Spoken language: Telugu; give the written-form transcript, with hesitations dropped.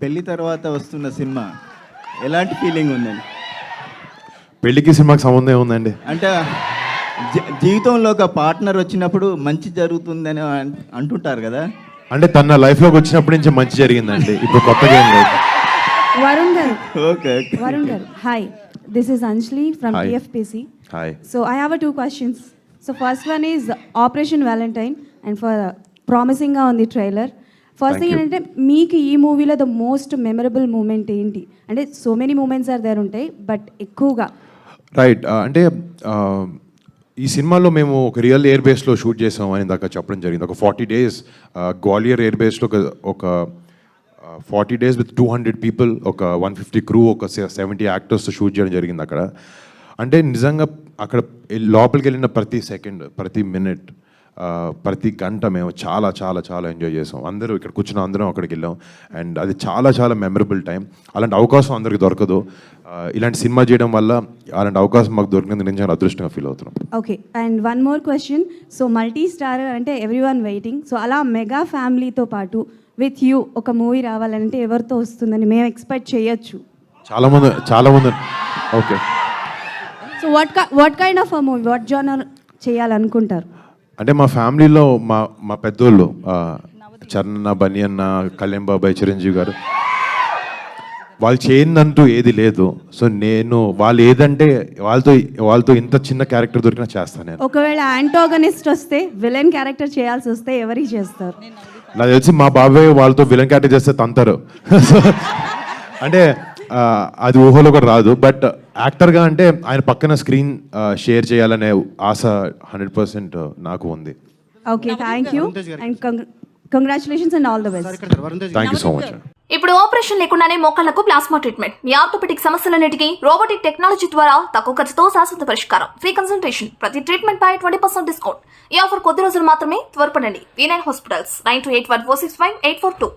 పెళ్లి తర్వాత వస్తున్న సినిమా ఎలాంటి ఫీలింగ్ ఉందండి? పెళ్లికి సినిమాకి సంబంధం ఏముందండి? అంటే జీవితంలో ఒక పార్ట్నర్ వచ్చినప్పుడు మంచి జరుగుతుందని అంటుంటారు కదా. అంటే తన లైఫ్లోకి వచ్చినప్పటి నుంచి మంచి జరిగిందండి, ఇప్పుడు కొత్తగా ఏం లేదు. Varun garu. Okay okay. Varun garu. Hi. This is Anjali from Hi. TFPC. Hi. So I have two questions. So first one is Operation Valentine and for promising on the trailer. First Thank thing you. ఏంటంటే మీకు ఈ మూవీలో ద మోస్ట్ మెమరబుల్ మూమెంట్ ఏంటి? అంటే so many moments are there ఉంటాయి బట్ ఎక్కువగా రైట్. అంటే ఈ సినిమాలో మేము ఒక రియల్ ఎయిర్ బేస్లో షూట్ చేసాం అని దాకా చెప్పడం జరిగింది. ఒక 40 days గ్వాలియర్ ఎయిర్ బేస్లో ఒక 40 days విత్ 200 people, ఒక 150 crew, ఒక 70 actors షూట్ చేయడం జరిగింది అక్కడ. అంటే నిజంగా అక్కడ లోపలికి వెళ్ళిన ప్రతి సెకండ్, ప్రతి మినిట్, ప్రతి గంట మేము చాలా చాలా చాలా ఎంజాయ్ చేసాం. అందరూ ఇక్కడ కూర్చున్న అందరం అక్కడికి వెళ్ళాం అండ్ అది చాలా చాలా మెమరబుల్ టైం. అలాంటి అవకాశం అందరికి దొరకదు. ఇలాంటి సినిమా చేయడం వల్ల అలాంటి అవకాశం మాకు దొరికినందుకు నేను చాలా అదృష్టంగా ఫీల్ అవుతున్నాం. Okay. And one more question. So multi star అంటే ఎవ్రీ వన్ వెయిటింగ్. సో అలా మెగా ఫ్యామిలీతో పాటు విత్ యూ ఒక మూవీ రావాలంటే ఎవరితో వస్తుందని మేము ఎక్స్పెక్ట్ చేయొచ్చు? చాలామంది. Okay. So what kind of a movie, what genre చేయాలనుకుంటారు? అంటే మా ఫ్యామిలీలో మా పెద్దోళ్ళు చరణ్, బన్నీ అన్న, కళ్యాణ్ బాబాయ్, చిరంజీవి గారు, వాళ్ళు చేయిందంటూ ఏది లేదు. సో నేను వాళ్ళు ఏదంటే వాళ్ళతో ఇంత చిన్న క్యారెక్టర్ దొరికినా చేస్తాను నేను. ఒకవేళ యాంటోగనిస్ట్ వస్తే, విలన్ క్యారెక్టర్ చేయాల్సి వస్తే ఎవరికి చేస్తారు? నాకు తెలిసి మా బాబాయ్ వాళ్ళతో విలన్ క్యారెక్టర్ చేస్తే తంతారు. అంటే అది ఊహలో కూడా రాదు. బట్ యాక్టర్గా అంటే ఆయన పక్కన స్క్రీన్ షేర్ చేయాలనే ఆశ 100% నాకు ఉంది. Okay, thank you and congratulations and all the best. Thank you so much. ఇప్పుడు ఆపరేషన్ లేకుండానే మోకాళ్లకు ప్లాస్మా ట్రీట్మెంట్. మీ ఆర్థోపెటిక్ సమస్యలన్నిటికీ రోబోటిక్ టెక్నాలజీ ద్వారా తక్కువ ఖర్చుతో శాశ్వత పరిష్కారం. Free consultation. ప్రతి ట్రీట్మెంట్ పై 20% డిస్కౌంట్. ఈ ఆఫర్ కొద్ది రోజులు మాత్రమే. త్వరపడండి. V9 hospitals 9281465842.